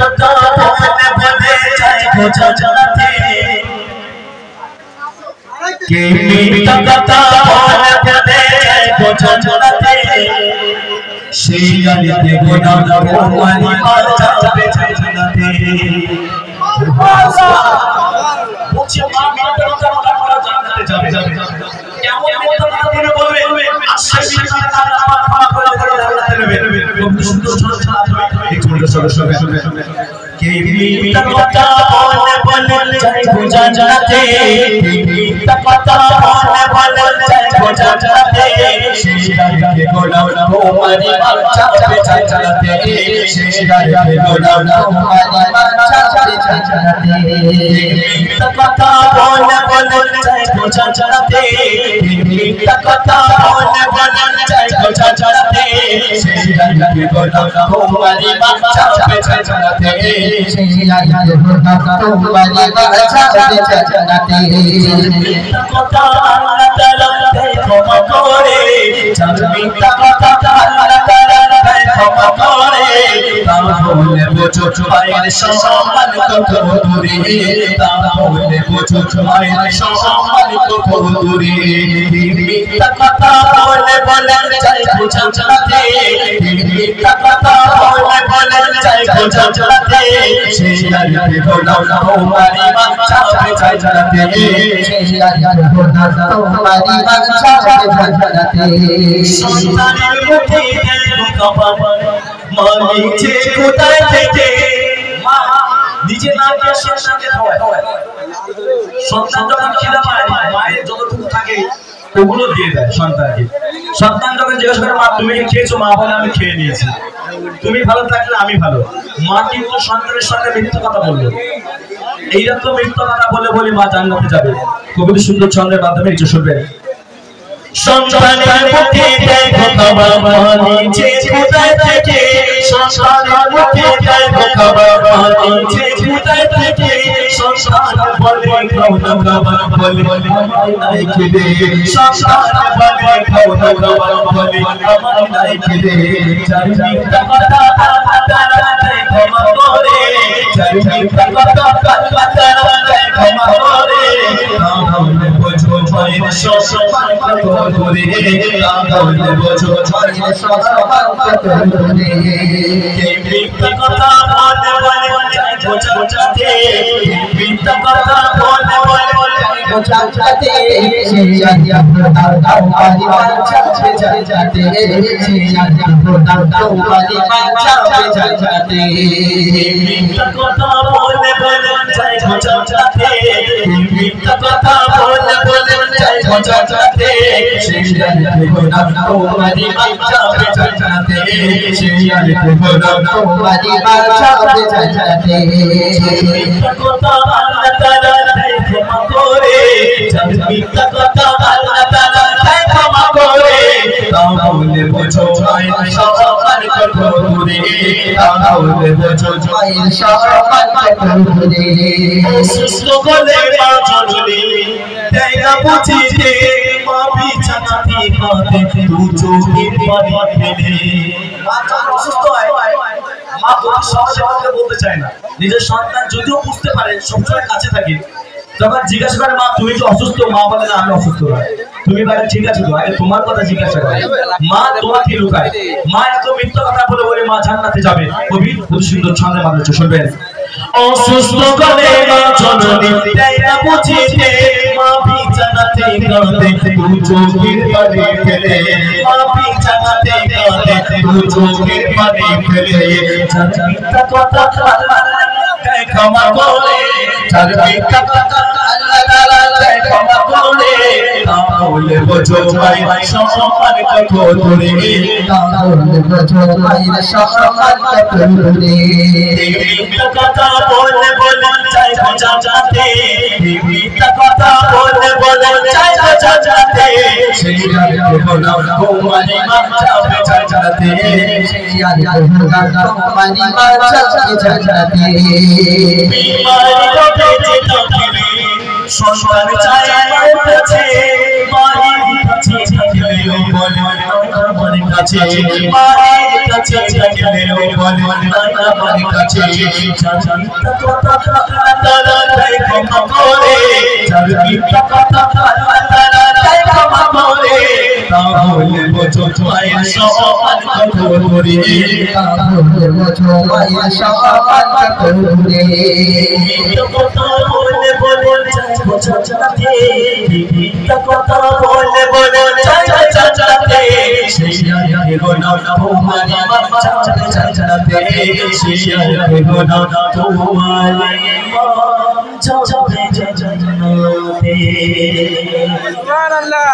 কথা বলে বলে যায় বোঝা জানাতে কে মিথ্যা কথা বলে বলে যায় বোঝা জানাতে সেই গালিতে গোলাম তোমারি বাঁচা বেঁচে জানাতে বলছি মা মিথ্যা কথা বলা করা জান্নাতে যাবে কেমন মিথ্যা কথা বলে বলবে আশা মিথ্যা কথা পাপ করে করে জান্নাতে নেবে খুব সুন্দর সুন্দর একটু বলে সবে কে মিথ্যা কথা বলে বলে যায় বোঝা জানাতে মিথ্যা কথা বলে বলে যায় বোঝা জানাতে সেই গালিতে গোলাম তোমারি বাঁচা বেঁচে জানাতে সেই গালিতে গোলাম তোমারি বাঁচা বেঁচে জানাতে মিথ্যা কথা বলে বলে যায় বোঝা জানাতে মিথ্যা কথা বলে বলে যায় বোঝা জানাতে সেই গালিতে গোলাম তোমারি বাঁচা বেঁচে জানাতে সেই গালিতে গোলাম তোমারি বাঁচা বেঁচে জানাতে মিথ্যা কথা আল্লাহ তাআলা ক্ষমা করে যার মিথ্যা কথা আল্লাহ তাআলা ক্ষমা করে তাহলে বোঝো মায়ের সম্মান কত দূরে তাহলে বোঝো মায়ের সম্মান কত দূরে মিথ্যা কথা বলে বলে যায় বোঝা জানাতে মিথ্যা কথা বলে বলে যায় বোঝা জানাতে সেই গালিতে গোলাম তোমারি বাঁচা বেঁচে জানাতে সেই গালিতে গোলাম তোমারি বাঁচা বেঁচে জানাতে সন্তানের মুখে দেখো কপাল মা নিচে কোথায় থেকে মা নিজে না দিয়ে সন্তানকে খাওয়ায় সন্তান যখন খিদা পায় মায়ের যতটুকু থাকে ওগুলো দিয়ে দেয় সন্তানকে সন্তান যখন জিজ্ঞাসা করে মা তুমি খেয়েছো মা বলে আমি খেয়ে নিয়েছি তুমি ভালো থাকলে আমি ভালো মা কিন্তু সন্তানের সঙ্গে মিথ্যা কথা বললো এইরকম মিথ্যা কথা বলে বলে মা জান্নাতে যাবে কবির সুন্দর ছন্দের মাধ্যমে কিছু শুনবেন সন্তানের মুখে দেখো খবর মা নিচে কোথায় থেকে সন্তানের মুখে দেখো খবর মা নিচে কোথায় থেকে সন্তান বলে খাও না খবর বলে আমার নাই খিদে সন্তান বলে খাও না খবর বলে আমার নাই খিদে যার মিথ্যা কথা আল্লাহ তাআলা ক্ষমা করে যার মিথ্যা কথা আল্লাহ তাআলা ক্ষমা করে তাহলে বোঝো মায়ের সম্মান কত দূরে তাহলে বোঝো মায়ের সম্মান কত দূরে কে মিথ্যা কথা বলে বলে যায় বোঝা জানাতে মিথ্যা কথা বলে বলে বোঝা জানাতে সেই গালিতে গোলাম তোমারি বাঁচা বেঁচে জানাতে সেই গালিতে গোলাম তোমারি বাঁচা বেঁচে জানাতে মিথ্যা কথা বলে বলে যায় বোঝা জানাতে মিথ্যা কথা বলে বলে যায় বোঝা জানাতে সেই গালিতে গোলাম তোমারি বাঁচা বেঁচে জানাতে সেই গালিতে গোলাম তোমারি বাঁচা বেঁচে জানাতে মিথ্যা কথা আল্লাহ তাআলা ক্ষমা করে যার মিথ্যা কথা আল্লাহ তাআলা ক্ষমা করে তাহলে বোঝো মায়ের সম্মান কত দূরে তাহলে বোঝো মায়ের সম্মান কত দূরে সুস্থ বলে মা জননী দেয় না বুঝিতে মা বিছানাতে কাঁদে দু চোখের পানি ফেলে মা যখন অসুস্থ হয় মা অতি সহজে আমাকে বলতে চায় না নিজের সন্তান যদিও বুঝতে পারে সবসময় কাছে থাকে যখন জিজ্ঞাসা করে মা তুমি তো অসুস্থ মা বলে না আমি অসুস্থ না তুমি বলে ঠিক আছে তো আগে তোমার কথা জিজ্ঞাসা করে মা তোমাকে লুকায় মা এত মিথ্যা কথা বলে বলে মা জান্নাতে যাবে কবি খুব সুন্দর ছন্দে মাধ্যমে শুনবেন অসুস্থ করে মা জননী দেয় না বুঝিতে মা বিছানাতে কাঁদে দু চোখের পানি ফেলে মা বিছানাতে কাঁদে দু চোখের পানি ফেলে যার মিথ্যা কথা আল্লাহ ক্ষমা করে যার মিথ্যা কথা আল্লাহ তাআলা ক্ষমা করে তাহলে বোঝো মায়ের সম্মান কত দূরে তাহলে বোঝো মায়ের সম্মান কত দূরে মিথ্যা কথা বলে বলে যায় বোঝা জানাতে মিথ্যা কথা বলে বলে যায় বোঝা জানাতে সেই গালিতে গোলাম তোমারি বাঁচা বেঁচে জানাতে সেই গালিতে গোলাম তোমারি বাঁচা বেঁচে জানাতে বিমারি লোকে যেতে সন্তান চায় মায়ের কাছে মায়ের কাছে থাকলেও বলে আমার কাছে মায়ের কাছে গেলেও বলে আমার কাছে জানতা কথা আল্লাহ তাআলা তাই ক্ষমা করে জানতা কথা আল্লাহ তাআলা তাই ক্ষমা করে তাহলে বোঝো মায়ের সম্মান কত করে তাহলে বোঝো মায়ের সম্মান কত করে কথা বলে বলে বোঝো জানতে কথা বলে বলে জানতে সেই আগে গোনা তোমার জানতে সেই আগে গোনা তোমার যাবে জান্নাতে সুবহানাল্লাহ।